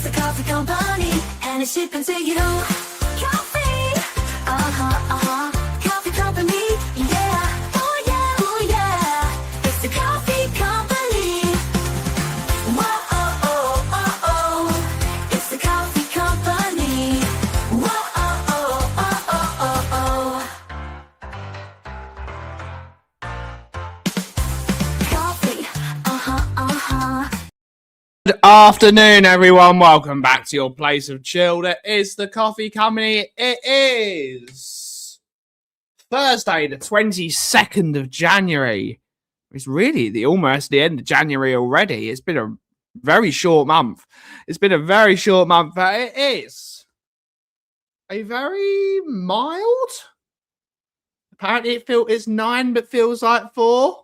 the coffee company, and it's shipping to you. Coffee, coffee company, yeah, oh yeah, it's the coffee company. Whoa, it's the coffee company. Whoa, coffee, Good afternoon, everyone. Welcome back to your place of chill. That is the Coffee Company. It is Thursday, the 22nd of January. It's really almost the end of January already. It's been a very short month. But it is a very mild. Apparently, it's 9, but feels like 4.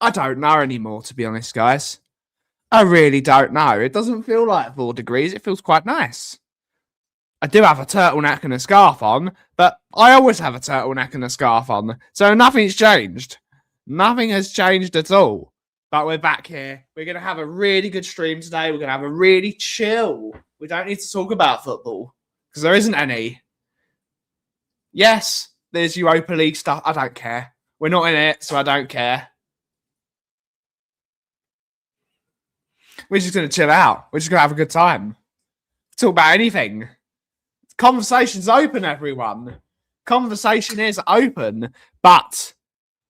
I don't know anymore, to be honest, guys. I really don't know. It doesn't feel like 4 degrees. It feels quite nice. I do have a turtleneck and a scarf on, but I always have a turtleneck and a scarf on, so nothing's changed. Nothing has changed at all. But we're back here. We're going to have a really good stream today. We're going to have a really chill. We don't need to talk about football, because there isn't any. Yes, there's Europa League stuff. I don't care. We're not in it, so I don't care. We're just going to chill out. We're just going to have a good time. Talk about anything. Conversation's open, everyone. Conversation is open. But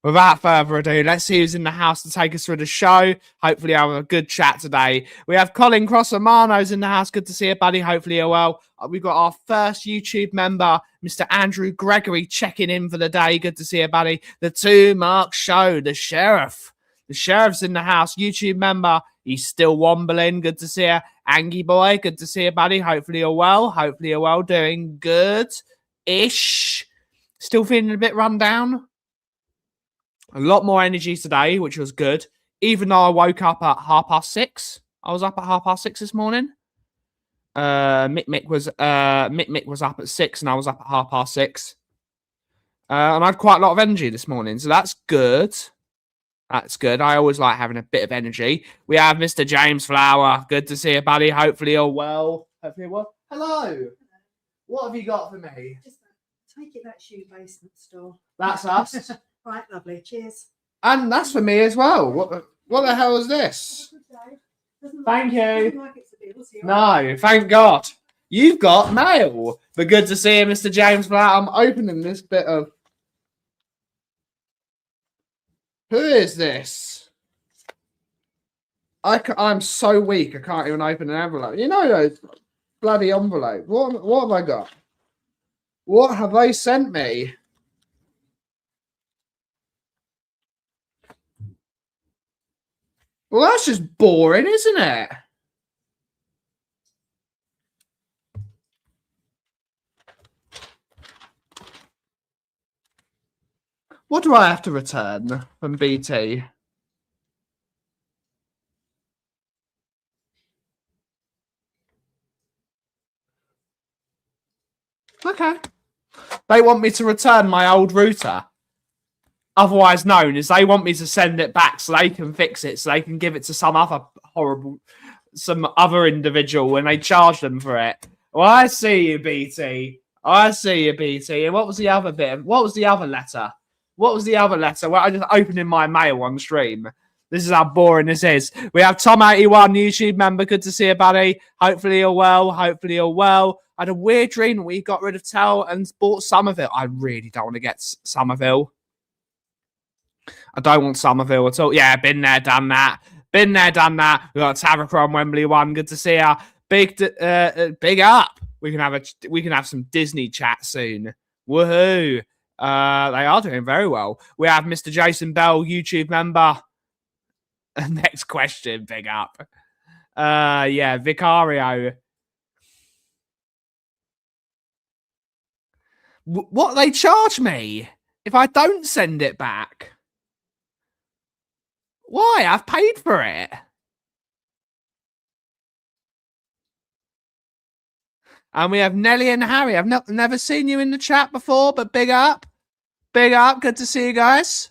without further ado, let's see who's in the house to take us through the show. Hopefully I'll have a good chat today. We have Colin Crossamano's in the house. Good to see you, buddy. Hopefully you're well. We've got our first YouTube member, Mr. Andrew Gregory, checking in for the day. Good to see you, buddy. The 2 Mark Show, the Sheriff. The Sheriff's in the house. YouTube member. He's still wombling. Good to see you. Angie boy, good to see you, buddy. Hopefully you're well. Doing good-ish. Still feeling a bit run down. A lot more energy today, which was good. Even though I woke up at 6:30. I was up at 6:30 this morning. Mick was up at 6 and I was up at 6:30. And I had quite a lot of energy this morning, so that's good. That's good. I always like having a bit of energy. We have Mr. James Flower. Good to see you, buddy. Hopefully you're well. Hello. What have you got for me? Just take it that shoe basement store. That's us. Right, lovely. Cheers. And that's for me as well. What the hell is this? Thank you. No, thank God. You've got mail. But good to see you, Mr. James Flower. I'm opening this bit of... Who is this? I'm so weak, I can't even open an envelope. You know those bloody envelopes. What have I got? What have they sent me? Well, that's just boring, isn't it? What do I have to return from BT? Okay. They want me to return my old router. Otherwise known as they want me to send it back so they can fix it, so they can give it to some other individual when they charge them for it. Well, I see you, BT. And what was the other bit? What was the other letter? Well, I just opened my mail on stream. This is how boring this is. We have Tom81, YouTube member. Good to see you, buddy. Hopefully you're well. I had a weird dream that we got rid of Tell and bought Somerville. I really don't want to get Somerville. I don't want Somerville at all. Yeah, been there, done that. We got Tavakron Wembley 1. Good to see you. Big up. We can have some Disney chat soon. Woohoo. They are doing very well. We have Mr. Jason Bell, YouTube member. Next question, big up. Yeah, Vicario. What they charge me if I don't send it back? Why? I've paid for it. And we have Nelly and Harry. I've never seen you in the chat before, but big up. Big up. Good to see you guys.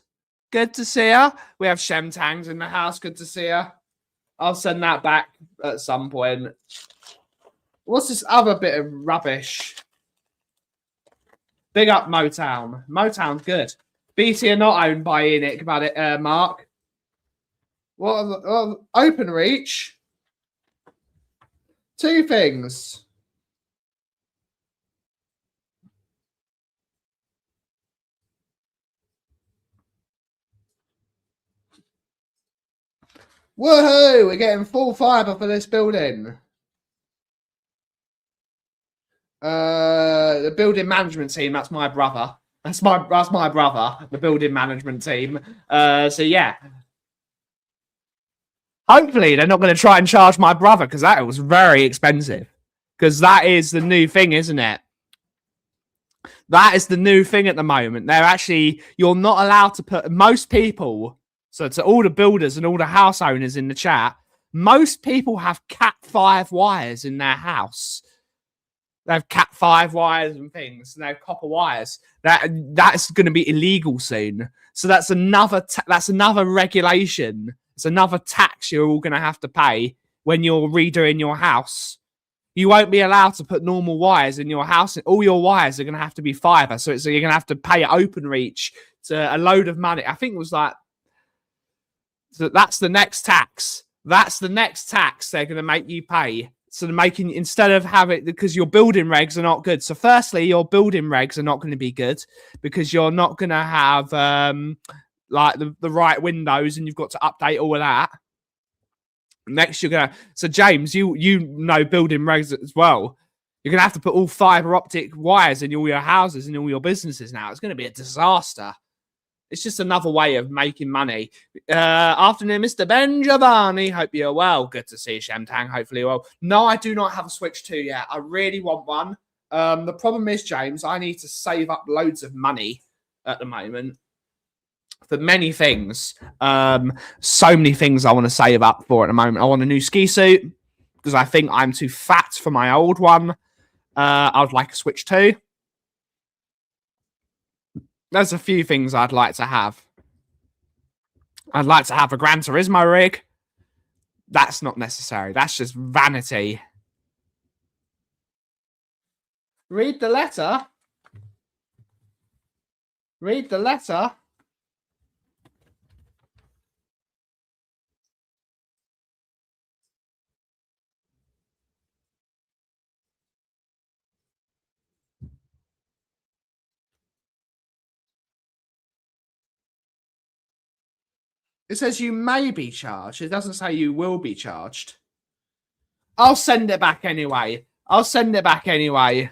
Good to see you. We have Shemtangs in the house. Good to see you. I'll send that back at some point. What's this other bit of rubbish? Big up Motown. Motown's good. BT are not owned by Enoch, about it, Mark. What Openreach? Two things. Woohoo! We're getting full fibre for this building. The building management team, that's my brother. That's my brother, the building management team. So yeah. Hopefully they're not going to try and charge my brother, because that was very expensive. Because that is the new thing, isn't it? That is the new thing at the moment. They're actually, you're not allowed to put, most people, so to all the builders and all the house owners in the chat, most people have Cat5 wires in their house. They have Cat5 wires and things. And they have copper wires. That's going to be illegal soon. So that's another regulation. It's another tax you're all going to have to pay when you're redoing your house. You won't be allowed to put normal wires in your house. All your wires are going to have to be fibre. So you're going to have to pay Openreach to a load of money. I think it was like, so that's the next tax. That's the next tax they're going to make you pay. So they're making, instead of having, because your building regs are not good. So firstly, your building regs are not going to be good because you're not going to have like the right windows, and you've got to update all of that. Next, you're gonna. So James, you know building regs as well. You're gonna have to put all fiber optic wires in all your houses and all your businesses now. It's gonna be a disaster. It's just another way of making money. Afternoon, Mr. Ben Giovanni. Hope you're well. Good to see you, Shamtang. Hopefully you're well. No, I do not have a Switch 2 yet. I really want one. The problem is, James, I need to save up loads of money at the moment for many things. So many things I want to save up for at the moment. I want a new ski suit because I think I'm too fat for my old one. I would like a Switch 2. There's a few things I'd like to have. I'd like to have a Gran Turismo rig. That's not necessary. That's just vanity. Read the letter. Read the letter. It says you may be charged. It doesn't say you will be charged. I'll send it back anyway. I'll send it back anyway.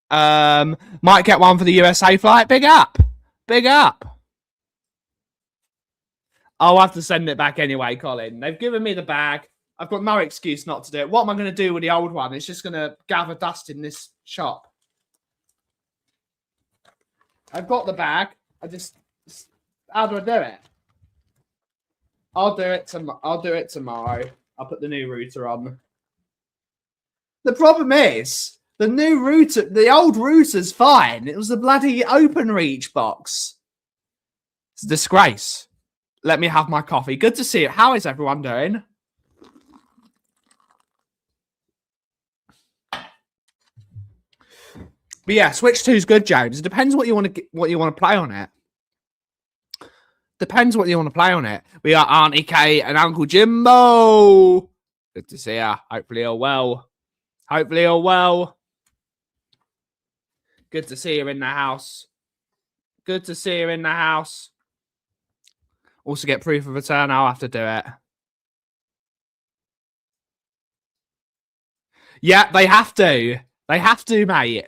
Might get one for the USA flight. Big up. Big up. I'll have to send it back anyway, Colin. They've given me the bag. I've got no excuse not to do it. What am I going to do with the old one? It's just going to gather dust in this shop. I've got the bag. How do I do it? I'll do it tomorrow. I'll put the new router on. The problem is, the new router, the old router's fine. It was the bloody Openreach box. It's a disgrace. Let me have my coffee. Good to see you. How is everyone doing? But yeah, Switch 2 is good, James. It depends what you want to play on it. Depends what you want to play on it. We got Auntie Kate and Uncle Jimbo. Good to see you. Hopefully you're well. Hopefully you're well. Good to see you in the house. Good to see you in the house. Also get proof of return. I'll have to do it. Yeah, they have to. They have to, mate.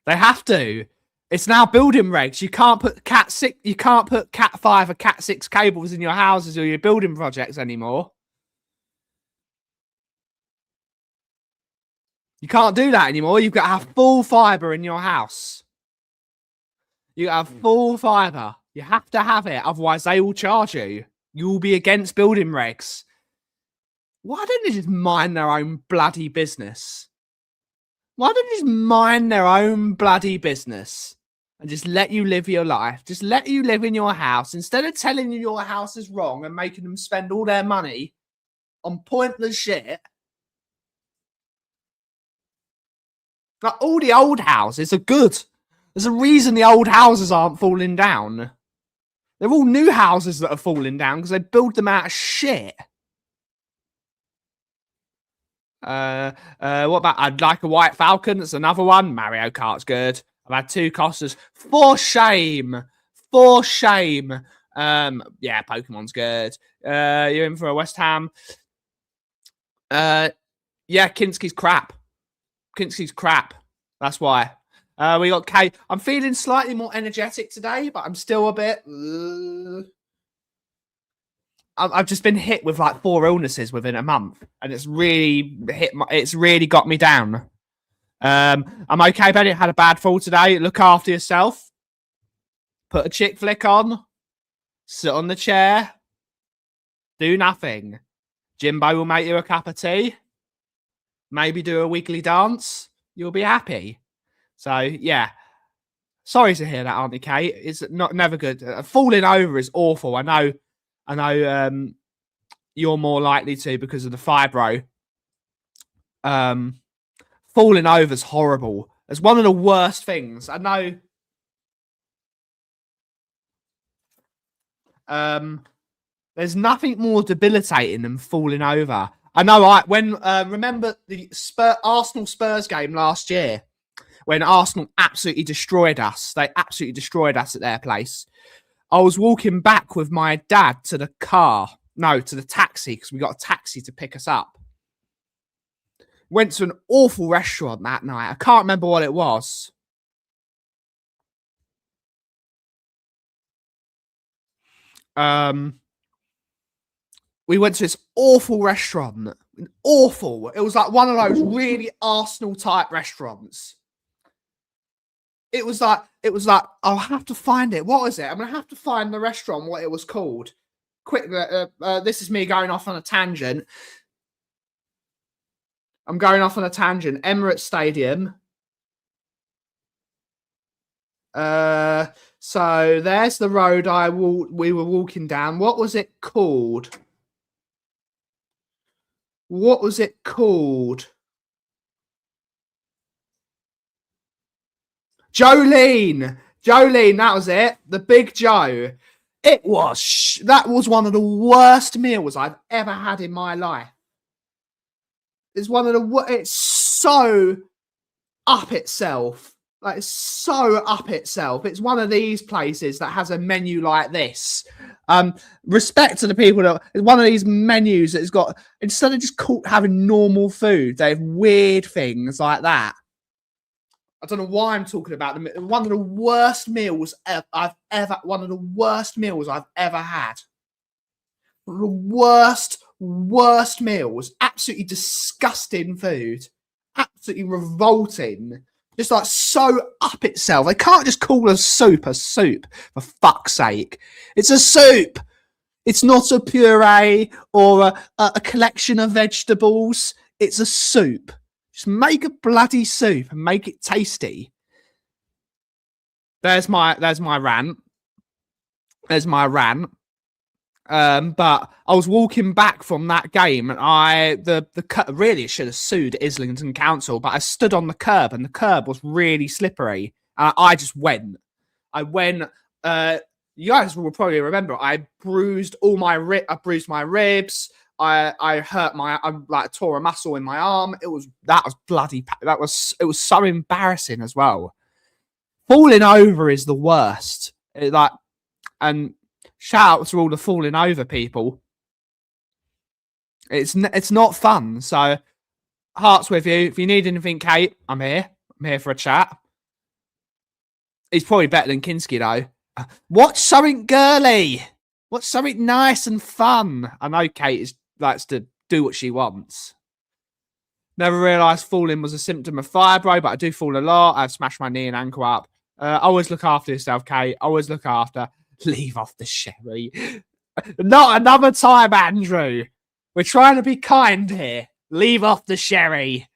They have to. It's now building regs. You can't put Cat 6. You can't put Cat 5 or Cat 6 cables in your houses or your building projects anymore. You can't do that anymore. You've got to have full fiber in your house. You have full fiber. You have to have it. Otherwise, they will charge you. You will be against building regs. Why don't they just mind their own bloody business? Why don't they just mind their own bloody business and just let you live your life. Just let you live in your house instead of telling you your house is wrong and making them spend all their money on pointless shit. Like, all the old houses are good. There's a reason the old houses aren't falling down. They're all new houses that are falling down because they build them out of shit. What about I'd like a White Falcon? That's another one. Mario Kart's good. I've had 2 Costas. For shame. For shame. Yeah, Pokemon's good. You're in for a West Ham. Yeah, Kinski's crap. Kinski's crap. That's why. We got K. I'm feeling slightly more energetic today, but I'm still a bit. I've just been hit with like 4 illnesses within a month, and it's really it's really got me down. I'm okay, Benny. Had a bad fall today. Look after yourself. Put a chick flick on. Sit on the chair. Do nothing. Jimbo will make you a cup of tea. Maybe do a wiggly dance. You'll be happy. So yeah. Sorry to hear that, Auntie Kate. It's never good. Falling over is awful. I know. You're more likely to because of the fibro. Falling over is horrible. It's one of the worst things. I know. There's nothing more debilitating than falling over. I know. Remember the Arsenal Spurs game last year when Arsenal absolutely destroyed us. They absolutely destroyed us at their place. I was walking back with my dad to the taxi, because we got a taxi to pick us up. Went to an awful restaurant that night. I can't remember what it was. We went to this awful restaurant. Awful. It was like one of those really Arsenal type restaurants. It was like, I'll have to find it. What is it? I'm going to have to find the restaurant, what it was called. Quick, this is me going off on a tangent. I'm going off on a tangent. Emirates Stadium. So there's the road we were walking down. What was it called? What was it called? Jolene, that was it. The Big Joe. That was one of the worst meals I've ever had in my life. It's so up itself. Like, it's so up itself. It's one of these places that has a menu like this. Respect to the people that it's one of these menus that's got, instead of just having normal food, they have weird things like that. I don't know why I'm talking about them. One of the worst meals I've ever had. One of the worst meals. Absolutely disgusting food. Absolutely revolting. Just like so up itself. They can't just call a soup, for fuck's sake. It's a soup. It's not a puree or a collection of vegetables. It's a soup. Just make a bloody soup and make it tasty. There's my rant. But I was walking back from that game, and really should have sued Islington Council, but I stood on the curb, and the curb was really slippery. I just went. You guys will probably remember. I bruised I bruised my ribs. I tore a muscle in my arm. It was so embarrassing as well. Falling over is the worst. And shout out to all the falling over people. It's not fun. So hearts with you. If you need anything, Kate, I'm here. I'm here for a chat. He's probably better than Kinski though. Watch something girly. Watch something nice and fun. I know Kate likes to do what she wants. Never realised falling was a symptom of fibro, but I do fall a lot. I've smashed my knee and ankle up. Always look after yourself, Kate. Always look after. Leave off the sherry. Not another time, Andrew. We're trying to be kind here. Leave off the sherry.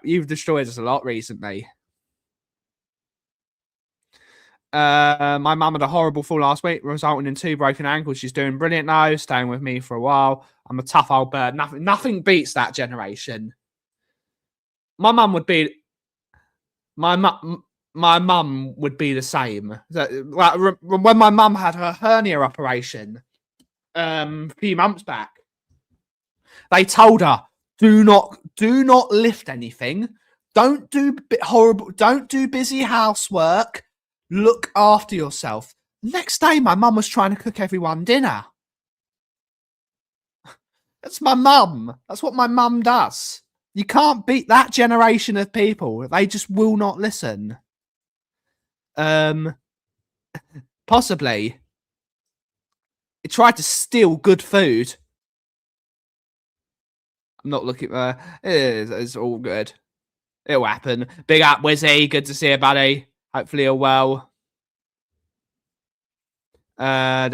You've destroyed us a lot recently. My mum had a horrible fall last week, resulting in 2 broken ankles. She's doing brilliant now, staying with me for a while. I'm a tough old bird. Nothing beats that generation. My mum would be my mum would be the same. Like, when my mum had her hernia operation a few months back, they told her, do not lift anything. Don't do busy housework. Look after yourself. Next day, my mum was trying to cook everyone dinner. That's my mum. That's what my mum does. You can't beat that generation of people. They just will not listen. Possibly. It tried to steal good food. I'm not looking for it's all good. It'll happen. Big up, Wizzy. Good to see you, buddy. Hopefully you're well. Yeah,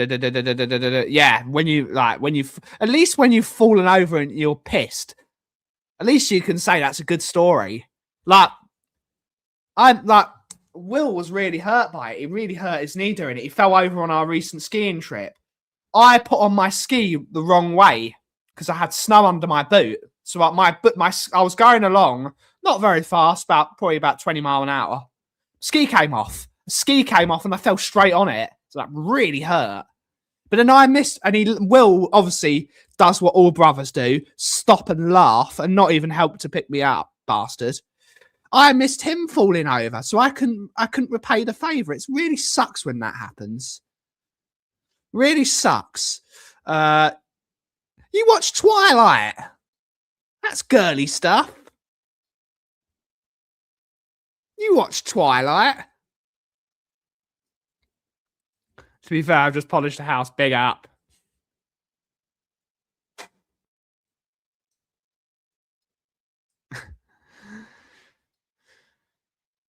when you've at least when you've fallen over and you're pissed, at least you can say that's a good story. Will was really hurt by it. He really hurt his knee doing it. He fell over on our recent skiing trip. I put on my ski the wrong way because I had snow under my boot. So I was going along, not very fast, probably about 20 miles an hour. Ski came off. The ski came off and I fell straight on it. So that really hurt. But then I missed, and Will obviously does what all brothers do, stop and laugh and not even help to pick me up, bastard. I missed him falling over, so I couldn't repay the favour. It really sucks when that happens. Really sucks. You watch Twilight. That's girly stuff. You watch Twilight. To be fair, I've just polished the house. Big up.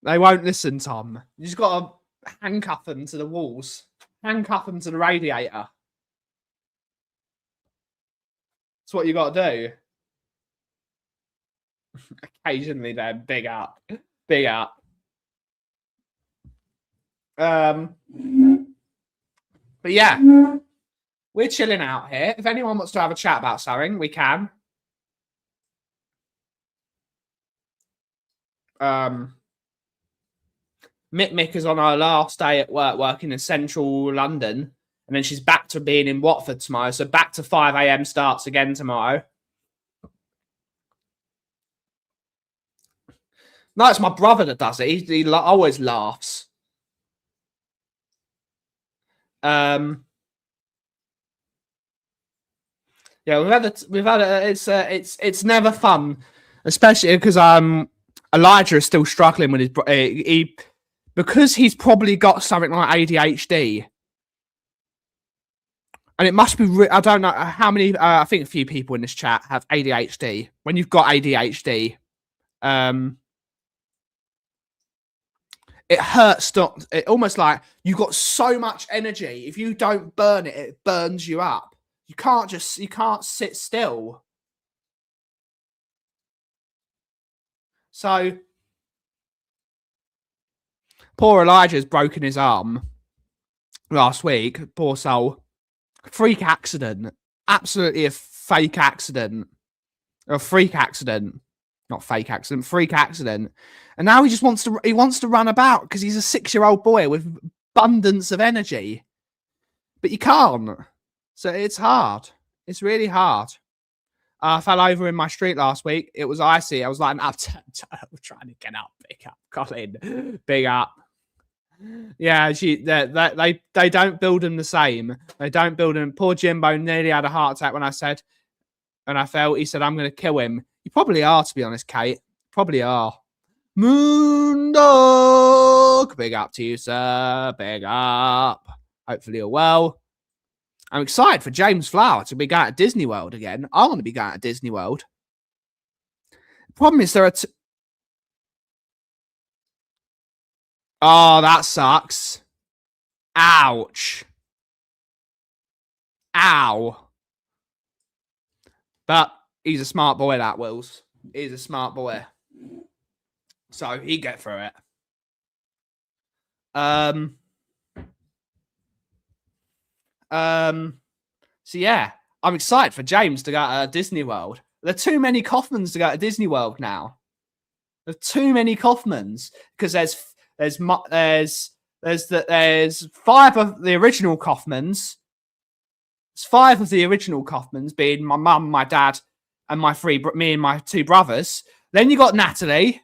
They won't listen, Tom. You just got to handcuff them to the walls. Handcuff them to the radiator. That's what you got to do. Occasionally, then. Big up. Big up. But yeah, we're chilling out here. If anyone wants to have a chat about something, we can. Mick is on her last day at work, working in central London, and then she's back to being in Watford tomorrow. So back to 5 a.m. starts again tomorrow. No, it's my brother that does it. He always laughs. Yeah, it's never fun, especially because Elijah is still struggling with his because he's probably got something like ADHD, and it must be I don't know how many. I think a few people in this chat have ADHD. When you've got ADHD, it hurts. It almost like you've got so much energy. If you don't burn it, it burns you up. You can't sit still. So poor Elijah's broken his arm last week. Poor soul. Freak accident. Absolutely a fake accident. A freak accident. Not fake accident, freak accident. And now he wants to run about because he's a 6-year-old boy with abundance of energy. But you can't. So it's hard. It's really hard. I fell over in my street last week. It was icy. I was like, I'm trying to get up. Big up, Colin. Big up. Yeah, they don't build them the same. They don't build them. Poor Jimbo nearly had a heart attack when I felt. He said, I'm going to kill him. You probably are, to be honest, Kate. Probably are. Moondog. Big up to you, sir. Big up. Hopefully you're well. I'm excited for James Flower to be going to Disney World again. I want to be going to Disney World. The problem is there are... Oh, that sucks. Ouch. Ow. But he's a smart boy, that Wills. He's a smart boy. So he get through it. So yeah, I'm excited for James to go to Disney World. There are too many Kaufmans to go to Disney World now. There's too many Kaufmans because there's 5 of the original Kaufmans. There's 5 of the original Kaufmans, being my mum, my dad, and me and my 2 brothers. Then you got Natalie.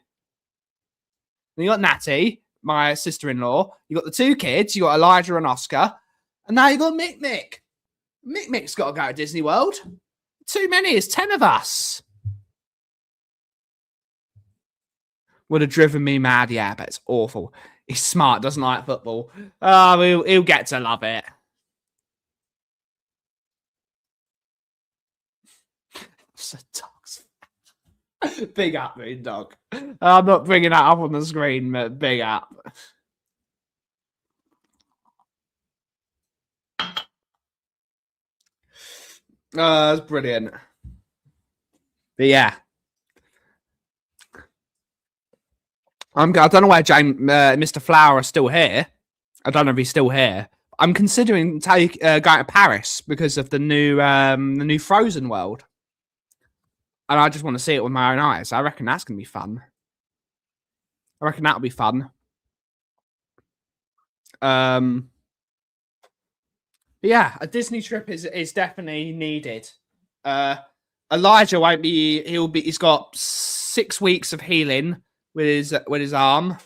Then you got Natty, my sister-in-law. You got the 2 kids. You got Elijah and Oscar, and now you got Mick Mick. Mick Mick's got to go to Disney World. Too many. It's 10 of us. Would have driven me mad, yeah, but it's awful. He's smart, doesn't like football. Oh, he'll get to love it. So dogs. Big up, Moon Dog. I'm not bringing that up on the screen, but big up. That's brilliant. But yeah. I don't know why Mr. Flower is still here. I don't know if he's still here. I'm considering going to Paris because of the new Frozen world, and I just want to see it with my own eyes. I reckon that's going to be fun. I reckon that'll be fun. Yeah, a Disney trip is definitely needed. Elijah won't be. He's got 6 weeks of healing with his arm.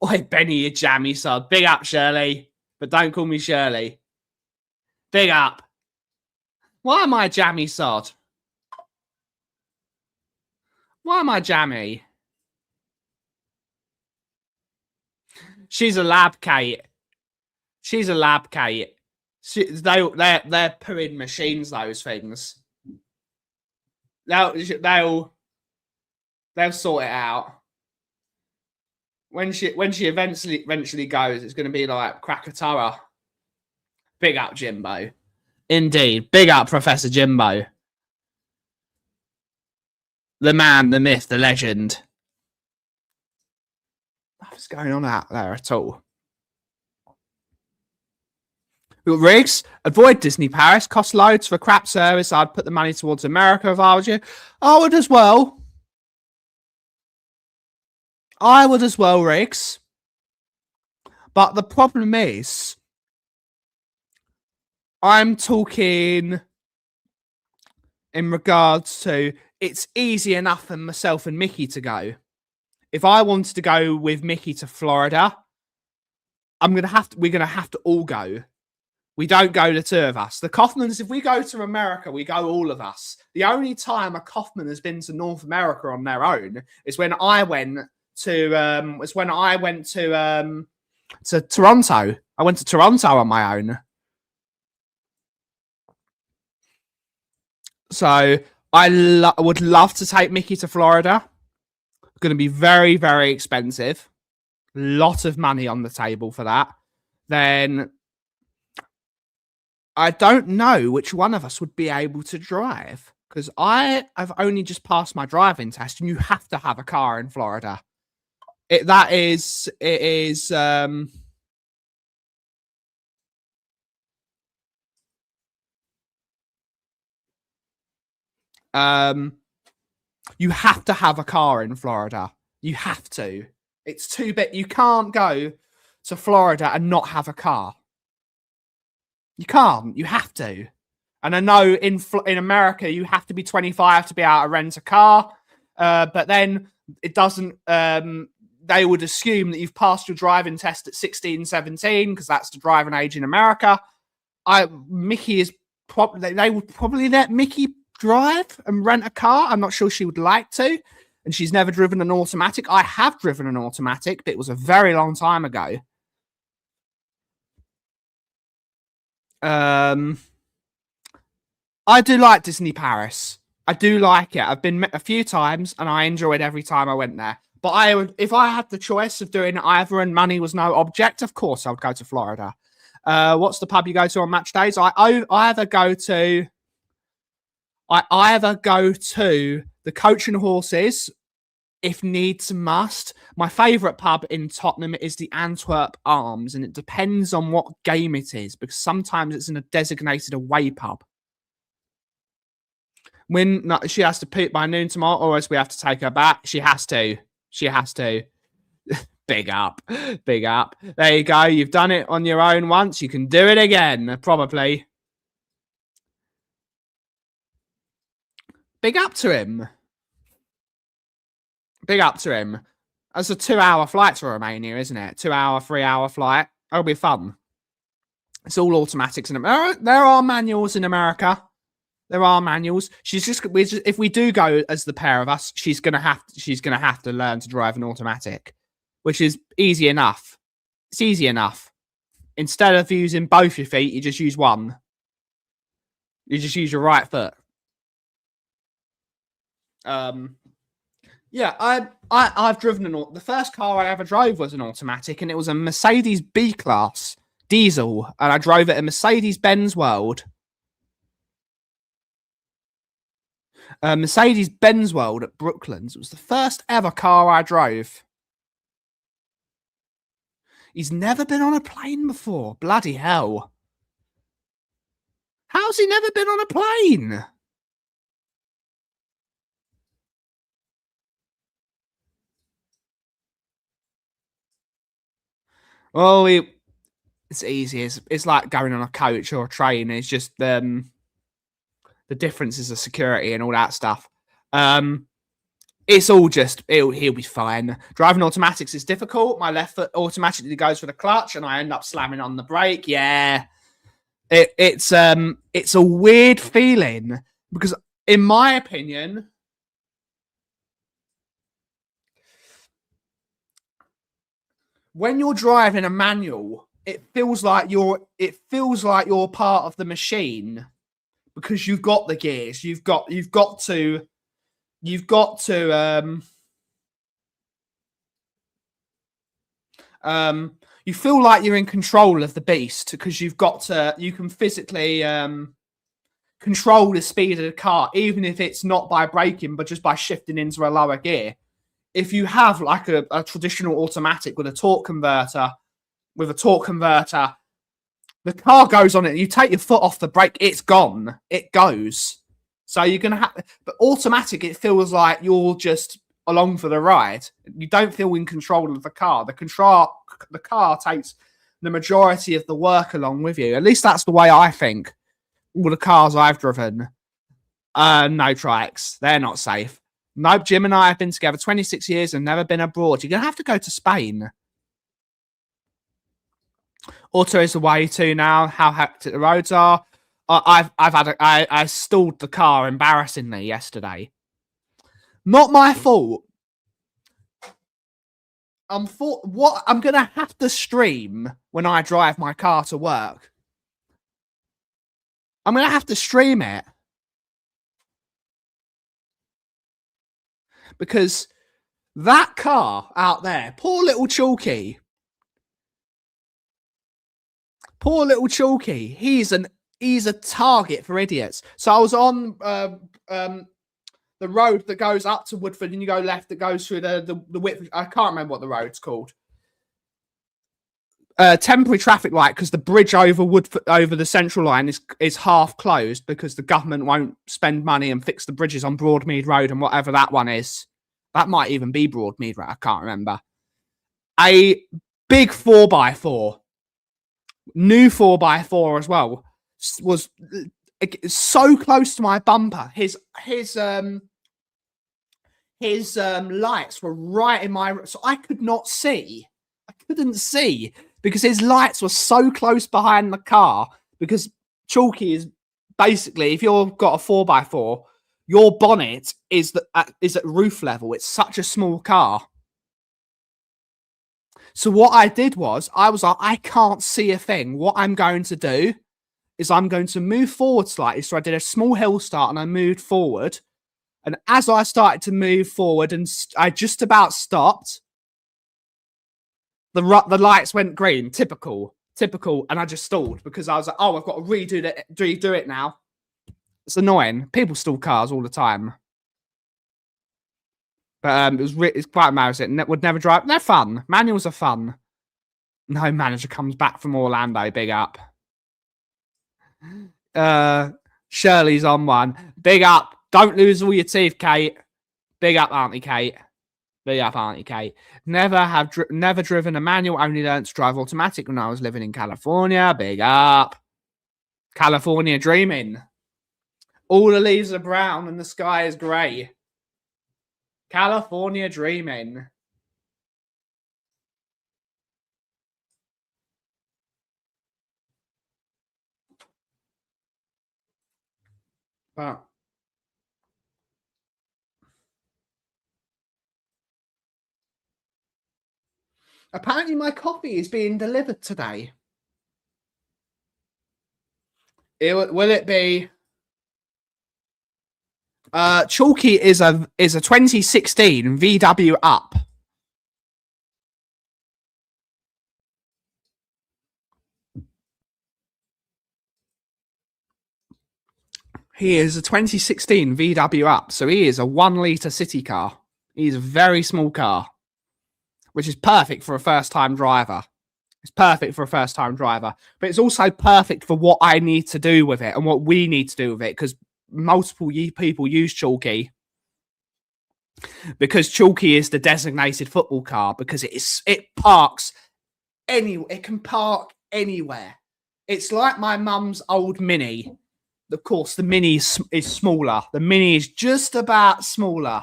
Oi, Benny, you jammy sod. Big up, Shirley. But don't call me Shirley. Big up. Why am I jammy sod? Why am I jammy? She's a lab, Kate. She's a lab, Kate. They're pooing machines, those things. They'll sort it out. When she eventually goes, it's going to be like Krakatoa. Big up, Jimbo. Indeed. Big up, Professor Jimbo. The man, the myth, the legend. What's going on out there at all? We've got Riggs. Avoid Disney Paris. Cost loads for crap service. I'd put the money towards America if I was you. I would as well. I would as well, Riggs. But the problem is, I'm talking in regards to it's easy enough for myself and Mickey to go. If I wanted to go with Mickey to Florida, we're gonna have to all go. We don't go the 2 of us. The Kaufmans, if we go to America, we go all of us. The only time a Kaufman has been to North America on their own is when I went to Toronto. I went to Toronto on my own. So I would love to take Mickey to Florida. It's going to be very, very expensive. Lot of money on the table for that. Then I don't know which one of us would be able to drive because I've only just passed my driving test, and you have to have a car in Florida. It is. You have to have a car in Florida. You have to. It's too big. You can't go to Florida and not have a car. You can't. You have to. And I know in America you have to be 25 to be able to rent a car, but then it doesn't. They would assume that you've passed your driving test at 16, 17 because that's the driving age in America. Mickey is probably they would probably let Mickey drive and rent a car. I'm not sure she would like to, and she's never driven an automatic. I have driven an automatic, but it was a very long time ago. I do like Disney Paris. I do like it. I've been a few times and I enjoyed every time I went there. But if I had the choice of doing either and money was no object, of course I would go to Florida. What's the pub you go to on match days? I either go to the Coach and Horses if needs must. My favourite pub in Tottenham is the Antwerp Arms, and it depends on what game it is, because sometimes it's in a designated away pub. When she has to poop by noon tomorrow, or else we have to take her back. She has to. She has to. Big up. Big up. There you go. You've done it on your own once. You can do it again, probably. Big up to him. Big up to him. That's a 2-hour flight to Romania, isn't it? 2-hour, 3-hour flight. That'll be fun. It's all automatics in America. There are manuals in America. There are manuals. If we do go as the pair of us, she's gonna have to learn to drive an automatic, which is easy enough. It's easy enough. Instead of using both your feet, you just use one. You just use your right foot. Yeah, I've driven the first car I ever drove was an automatic, and it was a Mercedes B-Class diesel, and I drove it at Mercedes-Benz World. Mercedes-Benz World at Brooklands. It was the first ever car I drove. He's never been on a plane before. Bloody hell. How's he never been on a plane? Well, it's easy. It's like going on a coach or a train. It's just the differences of security and all that stuff. It's all just he'll be fine. Driving automatics is difficult. My left foot automatically goes for the clutch, and I end up slamming on the brake. Yeah, it's a weird feeling because, in my opinion, when you're driving a manual, it feels like you're part of the machine because you've got the gears. You've got to you feel like you're in control of the beast because you can physically control the speed of the car, even if it's not by braking, but just by shifting into a lower gear. If you have like a traditional automatic with a torque converter, the car goes on it. You take your foot off the brake, it's gone. It goes. So you're going to have... But automatic, it feels like you're just along for the ride. You don't feel in control of the car. The car takes the majority of the work along with you. At least that's the way I think. All the cars I've driven. No trikes. They're not safe. Nope, Jim and I have been together 26 years and never been abroad. You're going to have to go to Spain. Auto is the way to now. How hectic the roads are. I stalled the car embarrassingly yesterday. Not my fault. I'm going to have to stream when I drive my car to work. I'm going to have to stream it. Because that car out there, poor little Chalky. Poor little Chalky. He's a target for idiots. So I was on the road that goes up to Woodford, and you go left that goes through the width. I can't remember what the road's called. Temporary traffic light, because the bridge over Woodford, over the central line is half closed because the government won't spend money and fix the bridges on Broadmead Road and whatever that one is. That might even be Broadmead Road. I can't remember. A big 4x4, new 4x4 as well, was so close to my bumper. His lights were right in my, so I could not see. I couldn't see because his lights were so close behind the car. Because Chalky is basically, if you've got a 4x4, your bonnet is at roof level. It's such a small car. So what I did was, I was like, I can't see a thing. What I'm going to do is I'm going to move forward slightly. So I did a small hill start and I moved forward. And as I started to move forward and I just about stopped, the lights went green. Typical. And I just stalled because I was like, oh, I've got to redo it now. It's annoying. People stall cars all the time. But it's quite embarrassing. Would never drive. They're fun. Manuals are fun. No manager comes back from Orlando. Big up. Shirley's on one. Big up. Don't lose all your teeth, Kate. Big up, Auntie Kate. Big up, Auntie Kate. Never driven a manual. Only learned to drive automatic when I was living in California. Big up. California dreaming. All the leaves are brown and the sky is grey. California dreaming. But apparently my coffee is being delivered today. Will it be? Chalky is a 2016 VW Up. He is a 2016 VW Up, so he is a 1 litre city car. He's a very small car, which is perfect for a first-time driver. It's perfect for a first-time driver, but it's also perfect for what I need to do with it and what we need to do with it, because multiple people use Chalky, because Chalky is the designated football car, because it parks anywhere. It can park anywhere. It's like my mum's old Mini. Of course, the Mini is smaller. The Mini is just about smaller.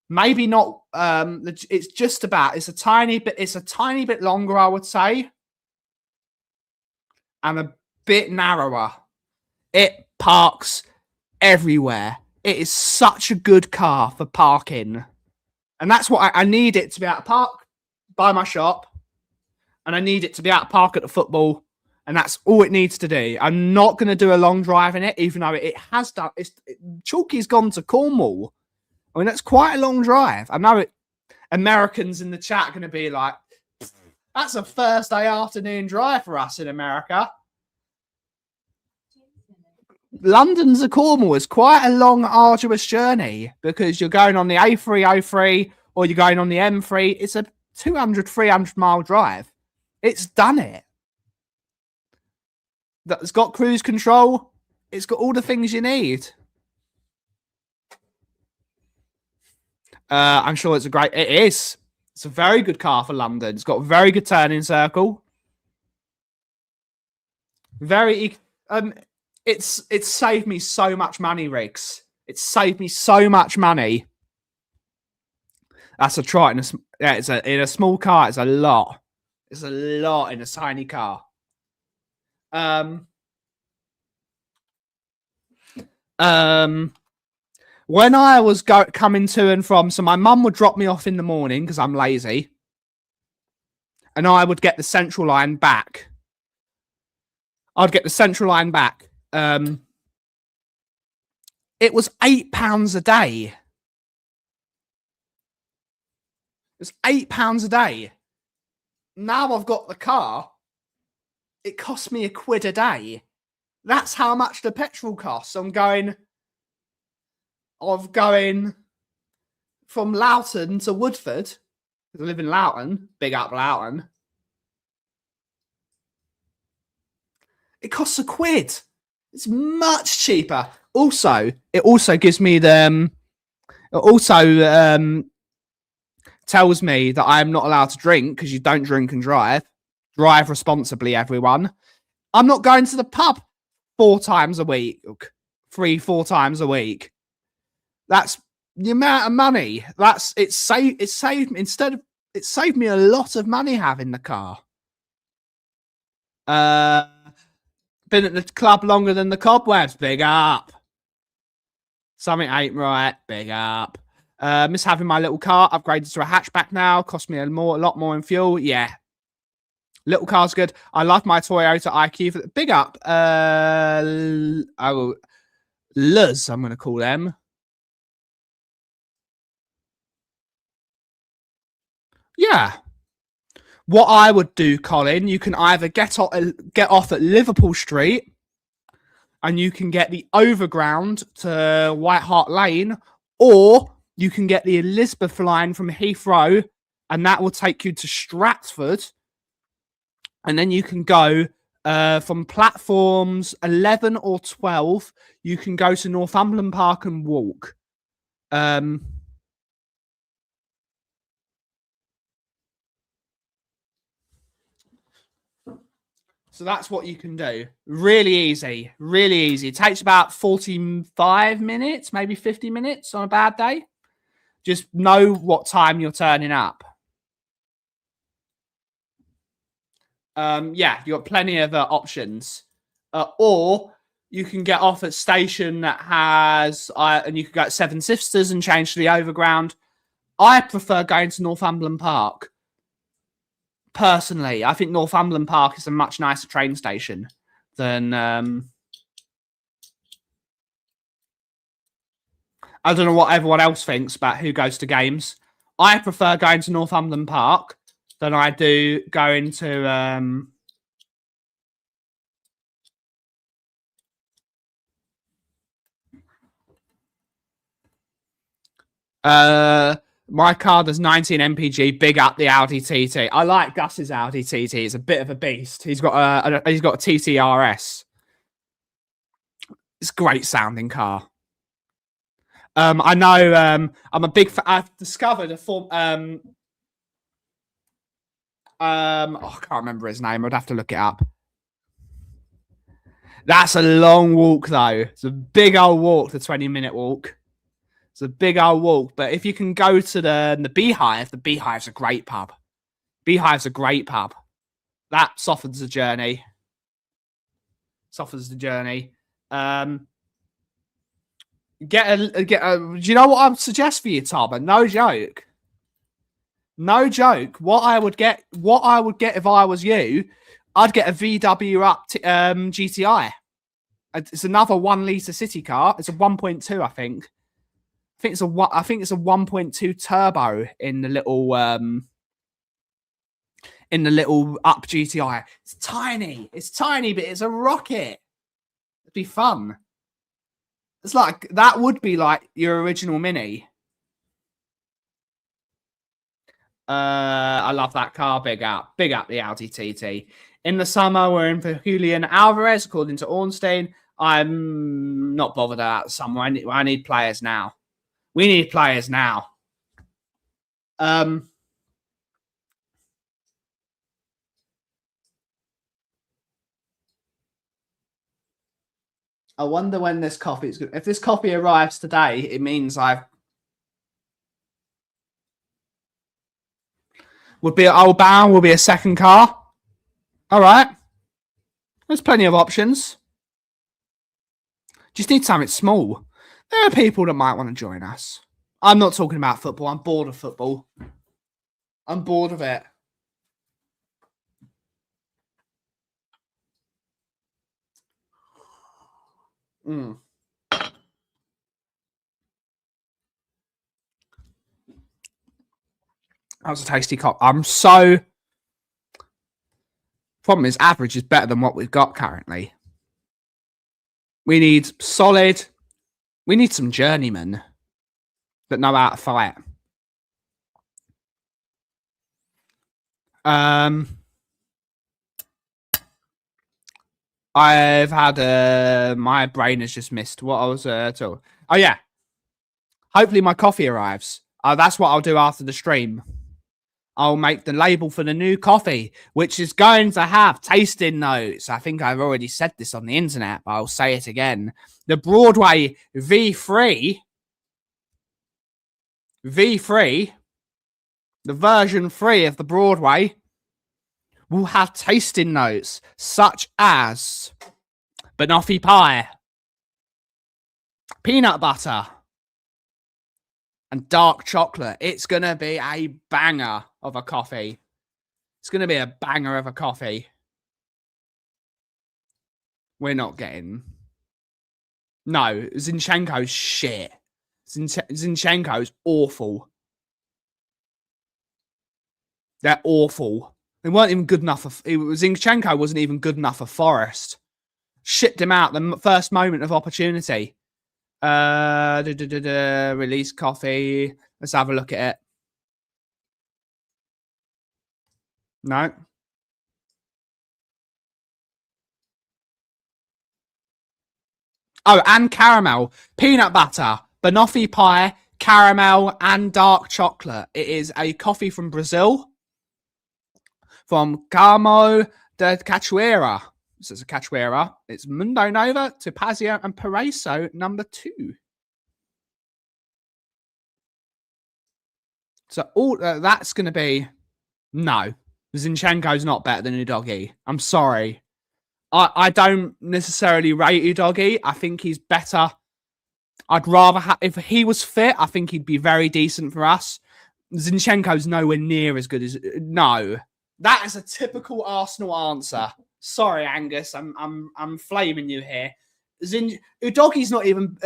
Maybe not. It's just about. It's a tiny bit longer, I would say, and a bit narrower. It parks everywhere. It is such a good car for parking, and that's what I need it to be able to park by my shop, and I need it to be able to park at the football. And that's all it needs to do. I'm not going to do a long drive in it, even though it has done. Chalky's gone to Cornwall. I mean, that's quite a long drive. I know Americans in the chat are going to be like, that's a Thursday afternoon drive for us in America. London to Cornwall is quite a long, arduous journey because you're going on the A303 or you're going on the M3. It's a 200, 300 mile drive. It's done it. It's got cruise control. It's got all the things you need. I'm sure it is. It's a very good car for London. It's got a very good turning circle. It's saved me so much money, Riggs. It's saved me so much money. That's a try. In a small car, it's a lot. It's a lot in a tiny car. When I was coming to and from, so my mum would drop me off in the morning because I'm lazy, and I would get the central line back. It was £8 a day. It was £8 a day. Now I've got the car. It cost me £1 a day. That's how much the petrol costs. I'm going from Loughton to Woodford. I live in Loughton. Big up Loughton. It costs £1. It's much cheaper. Also, it also gives me the. It also tells me that I am not allowed to drink because you don't drink and drive. Drive responsibly, everyone. I'm not going to the pub 4 times a week, 3-4 times a week. That's the amount of money. It saved me a lot of money having the car. Been at the club longer than the cobwebs. Big up. Something ain't right. Big up. Miss having my little car upgraded to a hatchback now. Cost me a lot more in fuel. Yeah. Little car's good. I love my Toyota IQ. For the big up. Luz, I'm going to call them. Yeah. What I would do, Colin, you can either get off at Liverpool Street and you can get the overground to White Hart Lane, or you can get the Elizabeth line from Heathrow, and that will take you to Stratford. And then you can go from platforms 11 or 12, you can go to Northumberland Park and walk. So that's what you can do. Really easy. Really easy. It takes about 45 minutes, maybe 50 minutes on a bad day. Just know what time you're turning up. Yeah, you've got plenty of options. Or you can get off at station that has, and you can go at Seven Sisters and change to the Overground. I prefer going to Northumberland Park. Personally, I think Northumberland Park is a much nicer train station than... I don't know what everyone else thinks about who goes to games. I prefer going to Northumberland Park than I do going to... my car does 19 mpg. Big up the Audi TT. I like Gus's Audi TT. It's a bit of a beast. He's got a TTRS. It's a great sounding car. I know. I'm a big. I've discovered a form. I can't remember his name. I'd have to look it up. That's a long walk though. It's a big old walk. The 20-minute walk. It's a big old walk, but if you can go to the Beehive, the Beehive's a great pub. Beehive's a great pub. That softens the journey. Softens the journey. Do you know what I would suggest for you, Tom? No joke. No joke. What I would get if I was you, I'd get a VW up GTI. It's another 1 litre city car. It's a 1.2, I think. I think it's a 1.2 turbo in the little up GTI. It's tiny, but it's a rocket. It'd be fun. It's like that would be like your original Mini. I love that car. Big up the Audi TT. In the summer, we're in for Julian Alvarez, according to Ornstein. I'm not bothered about summer. I need players now. We need players now. I wonder when this coffee is good. If this coffee arrives today, it means would be Old Bound will be a second car. All right. There's plenty of options. Just need something small. There are people that might want to join us. I'm not talking about football. I'm bored of football. I'm bored of it. That was a tasty cup. Problem is, average is better than what we've got currently. We need solid. We need some journeymen that know how to fight. I've had my brain has just missed what I was told. Oh yeah. Hopefully my coffee arrives. That's what I'll do after the stream. I'll make the label for the new coffee, which is going to have tasting notes. I think I've already said this on the internet, but I'll say it again. The Broadway V3, the version 3 of the Broadway, will have tasting notes such as banoffee pie, peanut butter, and dark chocolate. It's going to be a banger of a coffee. It's going to be a banger of a coffee. We're not getting... No, Zinchenko's shit. Zinchenko's awful. They're awful. They weren't even good enough for... Zinchenko wasn't even good enough for Forest. Shipped him out the first moment of opportunity. Release Kauffie. Let's have a look at it. No. Oh, and caramel, peanut butter, banoffee pie, caramel, and dark chocolate. It is a coffee from Brazil, from Carmo de Cachoeira. This is a Cachoeira. It's Mundo Nova, Topazio, and Paraiso number 2. So all that's going to be no. Zinchenko's not better than Udogi. I'm sorry. I don't necessarily rate Udogi. I think he's better. I'd rather have, if he was fit, I think he'd be very decent for us. Zinchenko's nowhere near as good as no. That is a typical Arsenal answer. Sorry, Angus, I'm flaming you here. Udogi's not even.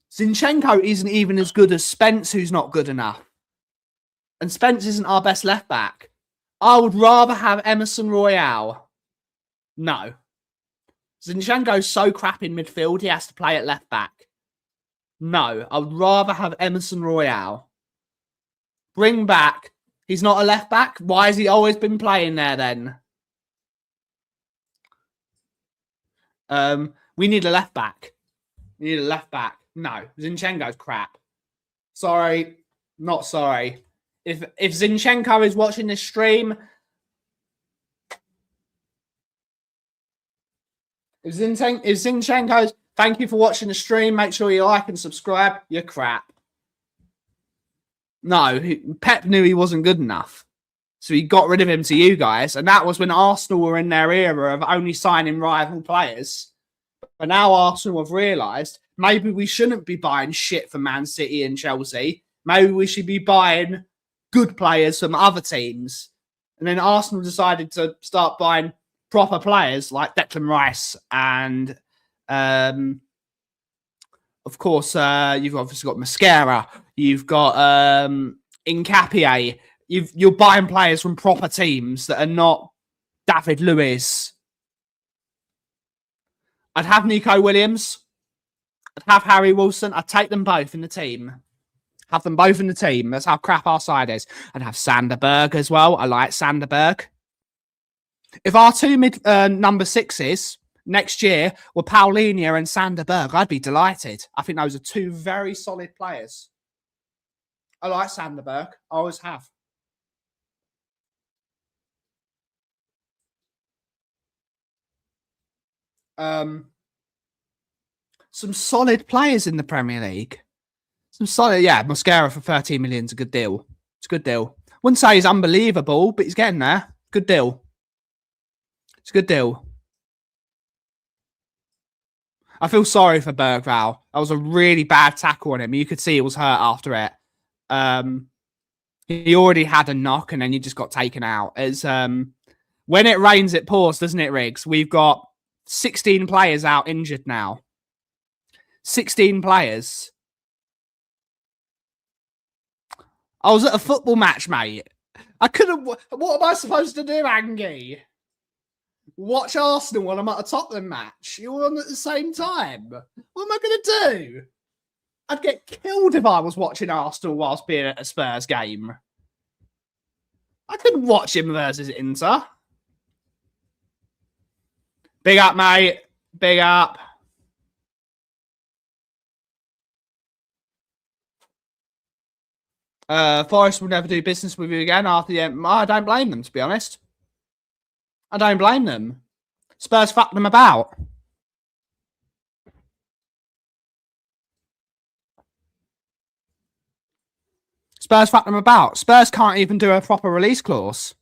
Zinchenko isn't even as good as Spence, who's not good enough, and Spence isn't our best left back. I would rather have Emerson Royale. No. Zinchenko's so crap in midfield, he has to play at left back. No, I would rather have Emerson Royale. Bring back. He's not a left back. Why has he always been playing there then? We need a left back. We need a left back. No, Zinchenko's crap. Sorry. Not sorry. If Zinchenko is watching this stream, if Zinchenko's, thank you for watching the stream. Make sure you like and subscribe. You're crap. No, Pep knew he wasn't good enough. So he got rid of him to you guys. And that was when Arsenal were in their era of only signing rival players. But now Arsenal have realised maybe we shouldn't be buying shit from Man City and Chelsea. Maybe we should be buying good players from other teams. And then Arsenal decided to start buying proper players like Declan Rice and, of course, you've obviously got Mascara. You've got Nkapie. You're buying players from proper teams that are not David Luiz. I'd have Nico Williams. I'd have Harry Wilson. I'd take them both in the team. Have them both in the team. That's how crap our side is. I'd have Sanderberg as well. I like Sanderberg. If our two number 6s next year were Paulinho and Sanderberg, I'd be delighted. I think those are two very solid players. I like Sanderberg. I always have. Some solid players in the Premier League. Some solid, yeah. Mosquera for 13 million is a good deal. It's a good deal. Wouldn't say he's unbelievable, but he's getting there. Good deal. It's a good deal. I feel sorry for Bergvall. That was a really bad tackle on him. You could see he was hurt after it. He already had a knock and then he just got taken out. It's when it rains, it pours, doesn't it, Riggs? We've got 16 players out injured now. 16 players. I was at a football match, mate. I couldn't. What am I supposed to do, Angie? Watch Arsenal while I'm at a Tottenham match. You're on at the same time. What am I going to do? I'd get killed if I was watching Arsenal whilst being at a Spurs game. I couldn't watch him versus Inter. Big up, mate. Big up. Forest will never do business with you again after the end. I don't blame them, to be honest. I don't blame them. Spurs fucked them about. Spurs fucked them about. Spurs can't even do a proper release clause.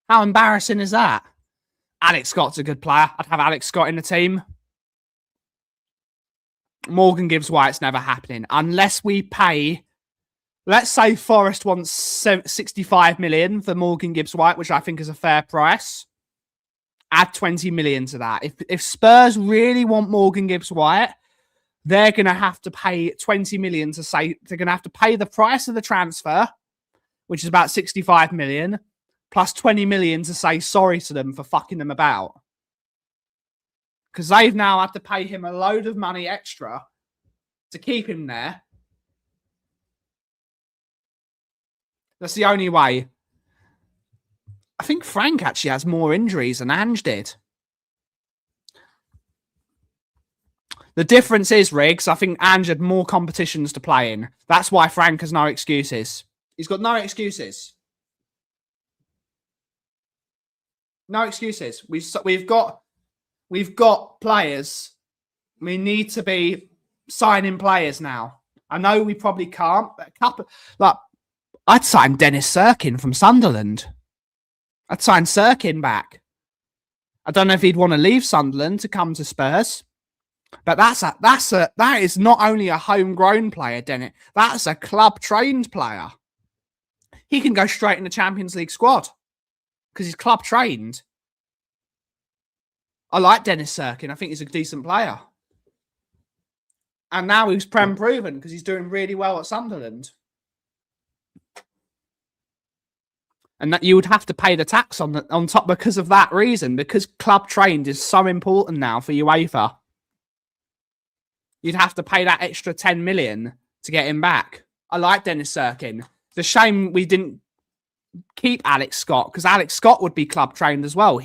How embarrassing is that? Alex Scott's a good player. I'd have Alex Scott in the team. Morgan Gibbs White's never happening. Unless we pay... Let's say Forest wants 65 million for Morgan Gibbs White, which I think is a fair price. Add 20 million to that. If Spurs really want Morgan Gibbs White, they're going to have to pay 20 million to say they're going to have to pay the price of the transfer, which is about 65 million, plus 20 million to say sorry to them for fucking them about. because they've now had to pay him a load of money extra to keep him there. That's the only way. I think Frank actually has more injuries than Ange did. The difference is, Riggs, I think Ange had more competitions to play in. That's why Frank has no excuses. He's got no excuses. No excuses. We've got players. We need to be signing players now. I know we probably can't, but a couple like I'd sign Dennis Sirkin from Sunderland. I'd sign Sirkin back. I don't know if he'd want to leave Sunderland to come to Spurs, but that is not only a homegrown player, Dennis. That's a club trained player. He can go straight in the Champions League squad because he's club trained. I like Dennis Sirkin. I think he's a decent player. And now he's Prem proven because he's doing really well at Sunderland. And that you would have to pay the tax on top because of that reason, because club trained is so important now for UEFA. You'd have to pay that extra 10 million to get him back. I like Dennis Sirkin. It's a shame we didn't keep Alex Scott, because Alex Scott would be club trained as well.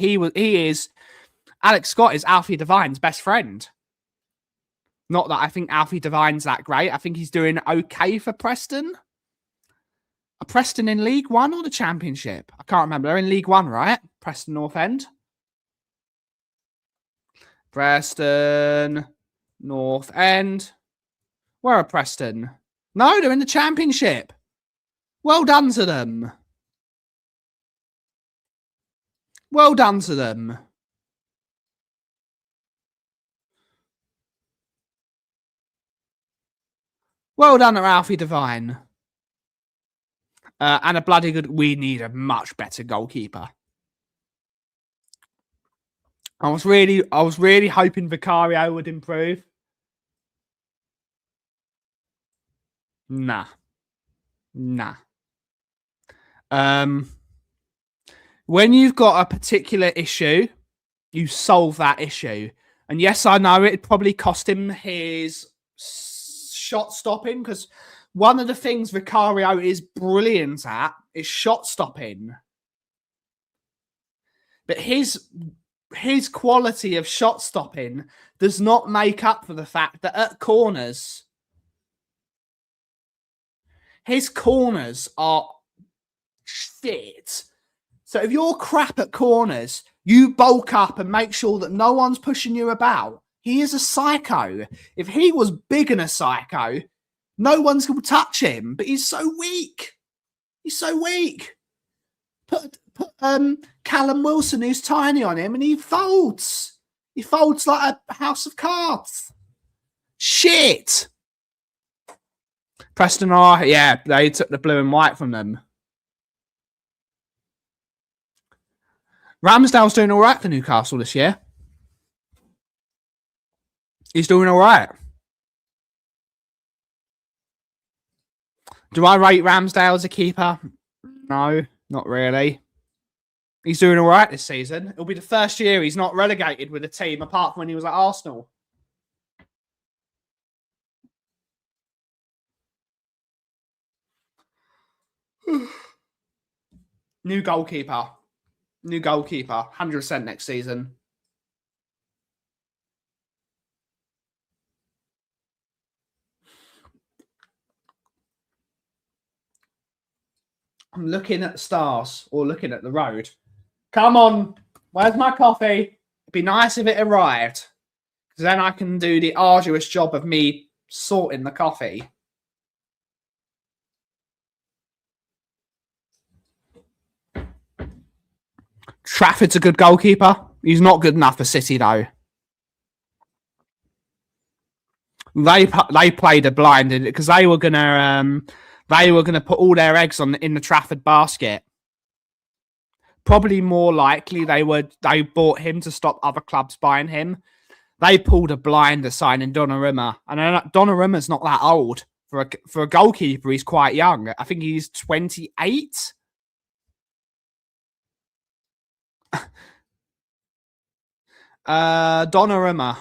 Alex Scott is Alfie Devine's best friend. Not that I think Alfie Devine's that great. I think he's doing okay for Preston. Are Preston in League One or the Championship? I can't remember. They're in League One, right? Preston North End. Preston North End. Where are Preston? No, they're in the Championship. Well done to them. Well done to them. Well done to Alfie Devine. And a bloody good... We need a much better goalkeeper. I was really hoping Vicario would improve. Nah. When you've got a particular issue, you solve that issue. And yes, I know it probably cost him his shot stopping, because one of the things Vicario is brilliant at is shot stopping. But his quality of shot stopping does not make up for the fact that at corners, his corners are shit. So if you're crap at corners, you bulk up and make sure that no one's pushing you about. He is a psycho. If he was big and a psycho, no one's going to touch him. But he's so weak. He's so weak. Put Callum Wilson, who's tiny, on him, and he folds. He folds like a house of cards. Shit. Preston are, yeah, they took the blue and white from them. Ramsdale's doing all right for Newcastle this year. He's doing all right. Do I rate Ramsdale as a keeper? No, not really. He's doing all right this season. It'll be the first year he's not relegated with a team, apart from when he was at Arsenal. New goalkeeper. New goalkeeper. 100% next season. I'm looking at the stars or looking at the road. Come on. Where's my coffee? It'd be nice if it arrived, because then I can do the arduous job of me sorting the coffee. Trafford's a good goalkeeper. He's not good enough for City, though. They played a blind because they were gonna put all their eggs in the Trafford basket. Probably more likely they bought him to stop other clubs buying him. They pulled a blinder signing Donnarumma, and Donnarumma's not that old for a goalkeeper. He's quite young. I think he's 28. Donnarumma.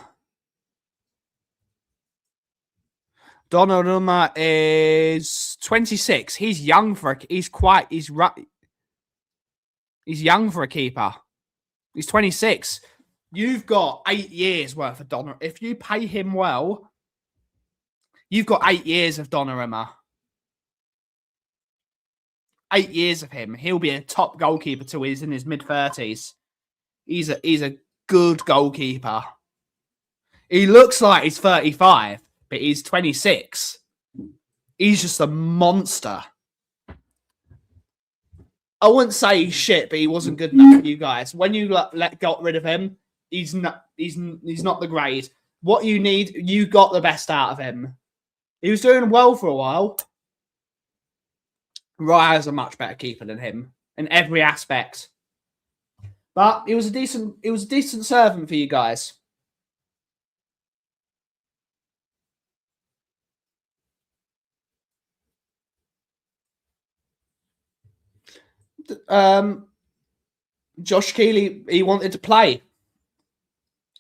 Donnarumma is 26. He's young for a. He's young for a keeper. He's 26. You've got 8 years worth of Donnarumma. If you pay him well, you've got 8 years of Donnarumma. 8 years of him. He'll be a top goalkeeper till he's in his mid-30s. He's a good goalkeeper. He looks like he's 35, but he's 26. He's just a monster. I wouldn't say he's shit, but he wasn't good enough for you guys. When you got rid of him, he's not the grade. What you need, you got the best out of him. He was doing well for a while. Raya's a much better keeper than him in every aspect. But he was a decent servant for you guys. Josh Keeley, he wanted to play.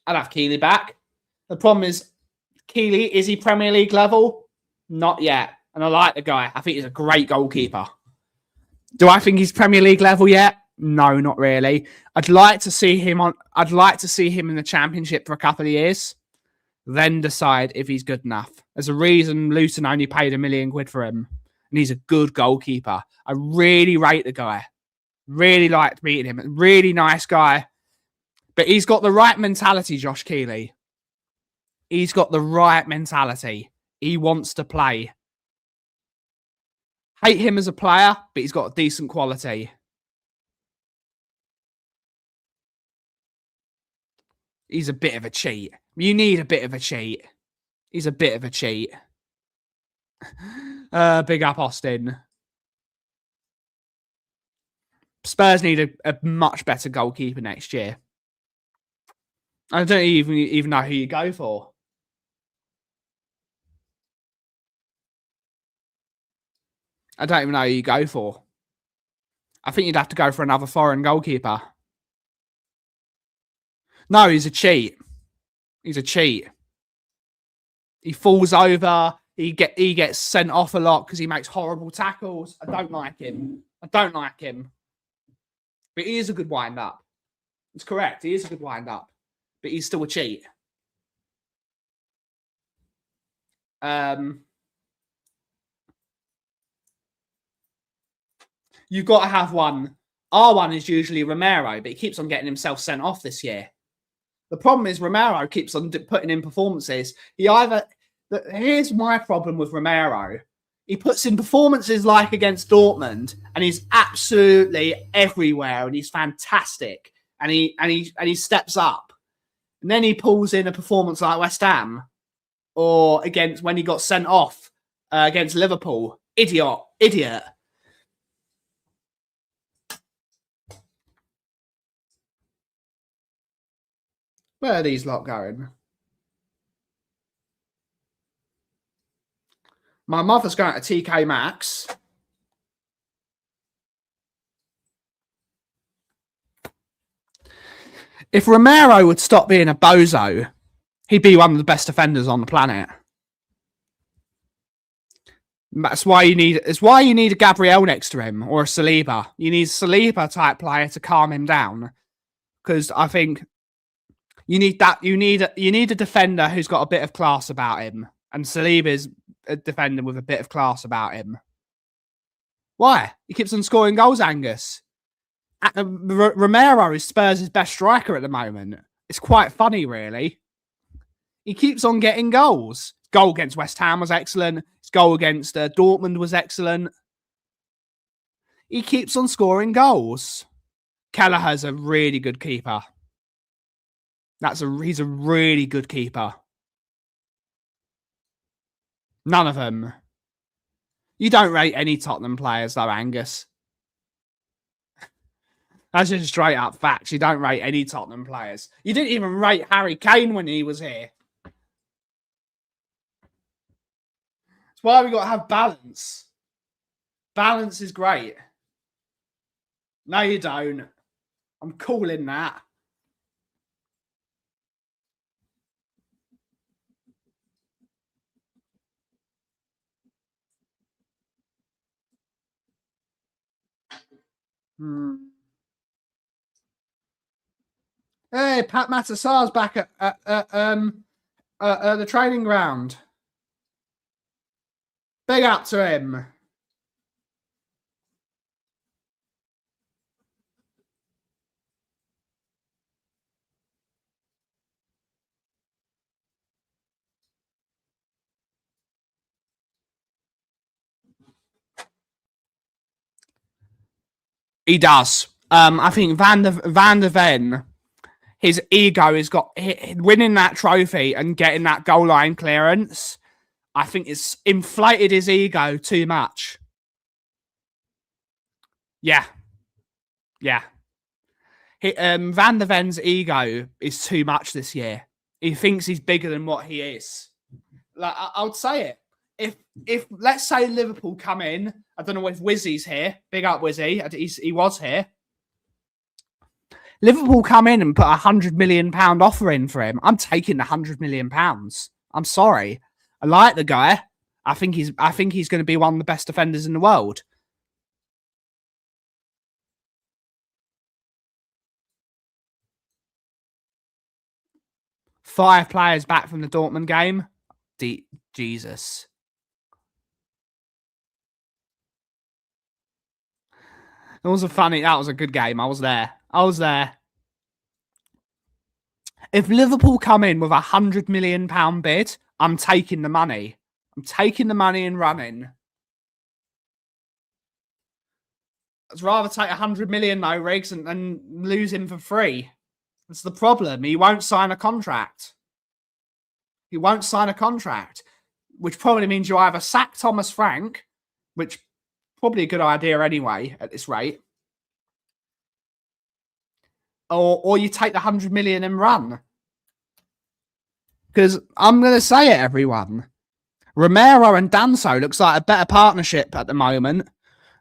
I'd have Keeley back. The problem is, Keeley, is he Premier League level? Not yet. And I like the guy. I think he's a great goalkeeper. Do I think he's Premier League level yet? No, not really. I'd like to see him in the Championship for a couple of years, then decide if he's good enough. There's a reason Luton only paid £1 million for him, and he's a good goalkeeper. I really rate the guy. Really liked meeting him. Really nice guy. But he's got the right mentality, Josh Keeley. He's got the right mentality. He wants to play. Hate him as a player, but he's got a decent quality. He's a bit of a cheat. You need a bit of a cheat. He's a bit of a cheat. Big up, Austin. Spurs need a much better goalkeeper next year. I don't even know who you go for. I don't even know who you go for. I think you'd have to go for another foreign goalkeeper. No, he's a cheat. He's a cheat. He falls over. He gets sent off a lot because he makes horrible tackles. I don't like him. But he is a good wind-up. It's correct. He is a good wind-up. But he's still a cheat. You've got to have one. Our one is usually Romero, but he keeps on getting himself sent off this year. The problem is Romero keeps on putting in performances. Here's my problem with Romero. He puts in performances like against Dortmund, and he's absolutely everywhere, and he's fantastic, and he steps up. And then he pulls in a performance like West Ham, or against when he got sent off against Liverpool. Idiot. Where are these lot going? My mother's going to TK Maxx. If Romero would stop being a bozo, he'd be one of the best defenders on the planet. That's why you need. It's why you need a Gabriel next to him or a Saliba. You need a Saliba type player to calm him down, because I think you need that. You need a defender who's got a bit of class about him, and Saliba's a defender with a bit of class about him. Why? He keeps on scoring goals, Angus. Romero is Spurs' best striker at the moment. It's quite funny, really. He keeps on getting goals. Goal against West Ham was excellent. His goal against Dortmund was excellent. He keeps on scoring goals. Kelleher's a really good keeper. He's a really good keeper. None of them. You don't rate any Tottenham players, though, Angus. That's just straight up facts. You don't rate any Tottenham players. You didn't even rate Harry Kane when he was here. That's why we got to have balance. Balance is great. No, you don't. I'm calling that. Hey, Pat Matasar's back at the training ground. Big up to him. He does. I think Van der Ven, his ego has got winning that trophy and getting that goal line clearance. I think it's inflated his ego too much. Yeah. Van der Ven's ego is too much this year. He thinks he's bigger than what he is. Like I would say it. If let's say Liverpool come in, I don't know if Wizzy's here. Big up Wizzy. He was here. Liverpool come in and put £100 million offer in for him. I'm taking the £100 million. I'm sorry. I like the guy. I think he's going to be one of the best defenders in the world. Five players back from the Dortmund game. Jesus. It was that was a good game. I was there. If Liverpool come in with £100 million bid, I'm taking the money. I'm taking the money and running. I'd rather take 100 million though, Riggs, and lose him for free. That's the problem. He won't sign a contract. Which probably means you either sack Thomas Frank, which probably a good idea anyway at this rate, or you take the 100 million and run. Because I'm going to say it, everyone. Romero and Danso looks like a better partnership at the moment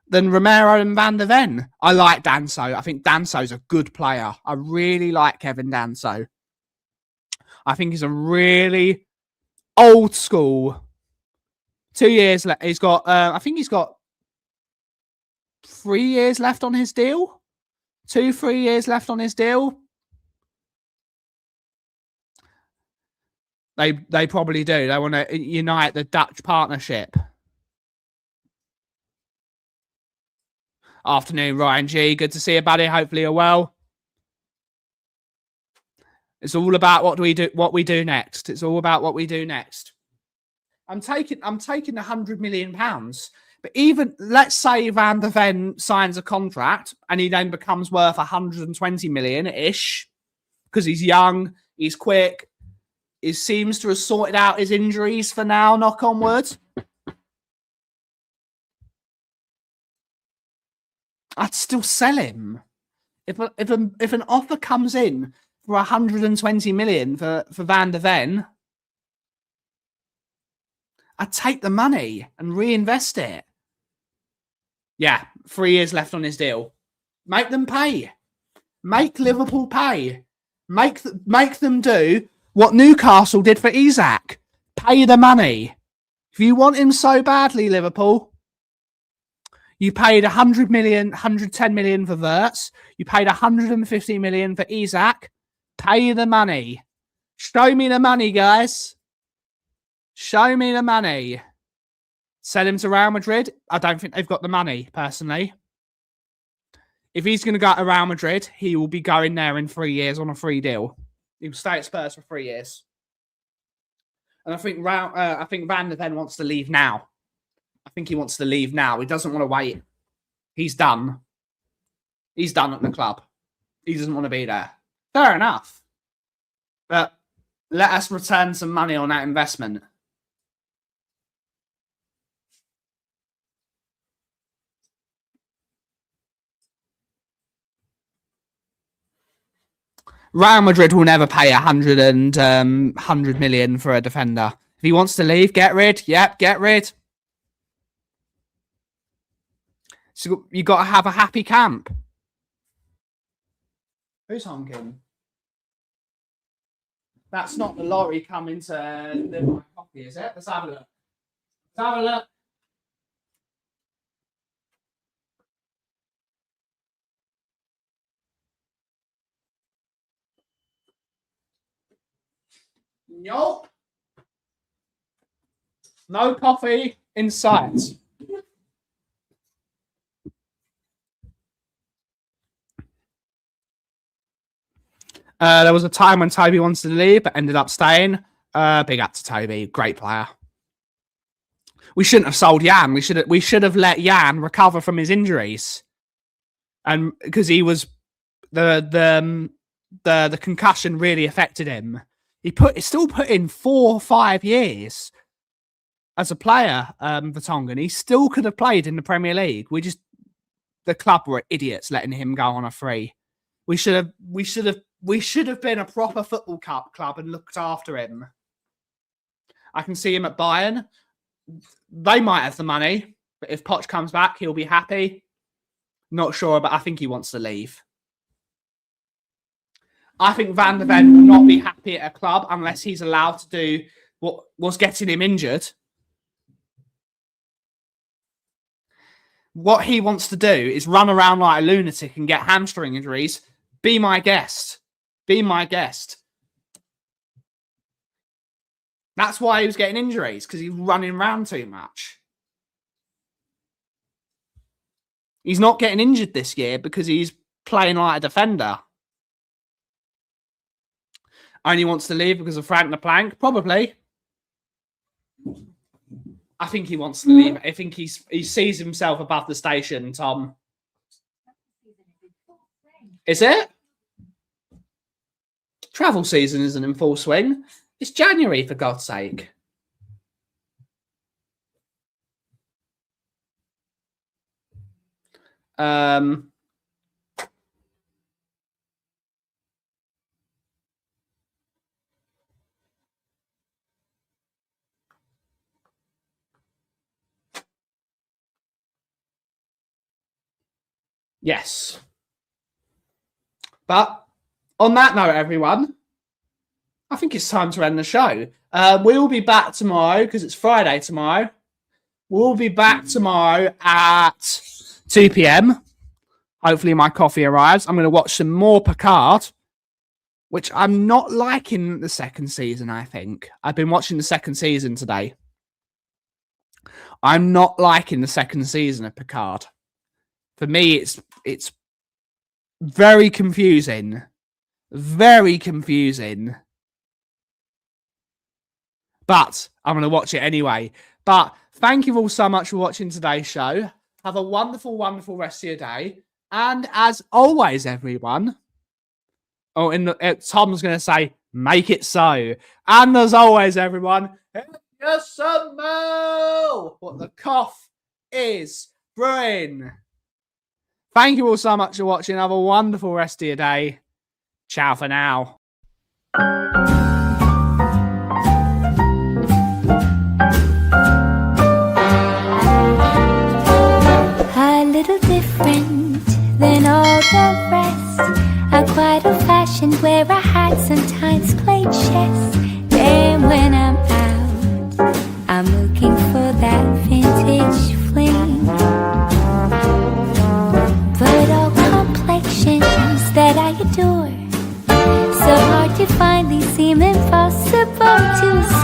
than Romero and Van der Ven. I like Danso. I think Danso's a good player. I really like Kevin Danso. I think he's a really old school. 2 years left. He's got, I think he's got 3 years left on his deal. 3 years left on his deal. They probably do. They want to unite the Dutch partnership. Afternoon, Ryan G. Good to see you, buddy. Hopefully you're well. It's all about what we do next. It's all about what we do next. I'm taking the £100 million. But even let's say Van der Ven signs a contract and he then becomes worth 120 million ish because he's young, he's quick, he seems to have sorted out his injuries for now. Knock on wood. I'd still sell him if an offer comes in for 120 million for Van der Ven. I'd take the money and reinvest it. Yeah, 3 years left on his deal. Make them pay. Make Liverpool pay. Make them do what Newcastle did for Isak. Pay the money. If you want him so badly, Liverpool, you paid 100 million, 110 million for Wirtz. You paid 150 million for Isak. Pay the money. Show me the money, guys. Show me the money. Sell him to Real Madrid. I don't think they've got the money, personally. If he's going to go to Real Madrid, he will be going there in 3 years on a free deal. He will stay at Spurs for 3 years. And I think Van der Ven wants to leave now. I think he wants to leave now. He doesn't want to wait. He's done. He's done at the club. He doesn't want to be there. Fair enough. But let us return some money on that investment. Real Madrid will never pay 100 million for a defender. If he wants to leave, get rid. Yep, get rid. So you got to have a happy camp. Who's honking? That's not the lorry coming to deliver my coffee, is it? Let's have a look. Let's have a look. Nope. No coffee in sight. There was a time when Toby wanted to leave, but ended up staying. Big up to Toby. Great player. We shouldn't have sold Jan. We should have let Jan recover from his injuries, and because he was the concussion really affected him. He still put in 4 or 5 years as a player. Vertonghen, he still could have played in the Premier League. The club were idiots letting him go on a free. We should have been a proper football club and looked after him. I can see him at Bayern. They might have the money, but if Poch comes back, he'll be happy. Not sure, but I think he wants to leave. I think Van de Ven will not be happy at a club unless he's allowed to do what was getting him injured. What he wants to do is run around like a lunatic and get hamstring injuries. Be my guest. Be my guest. That's why he was getting injuries, because he was running around too much. He's not getting injured this year because he's playing like a defender. Only wants to leave because of Frank Leplank? Probably. I think he wants to leave. I think he sees himself above the station, Tom. Is it? Travel season isn't in full swing. It's January, for God's sake. Yes. But on that note, everyone, I think it's time to end the show. We'll be back tomorrow because it's Friday tomorrow. We'll be back tomorrow at 2 p.m. Hopefully my coffee arrives. I'm going to watch some more Picard, which I'm not liking the second season, I think. I've been watching the second season today. I'm not liking the second season of Picard. For me, it's very confusing. Very confusing. But I'm going to watch it anyway. But thank you all so much for watching today's show. Have a wonderful, wonderful rest of your day. And as always, everyone, Tom's going to say, make it so. And as always, everyone, yes, some more what the cough is brewing. Thank you all so much for watching. Have a wonderful rest of your day. Ciao for now. A little different than all the rest. I'm quite old-fashioned where I had sometimes played chess. Then when I'm out, I'm looking for that vintage fling. But all complexions that I adore, so hard to find, these seem impossible to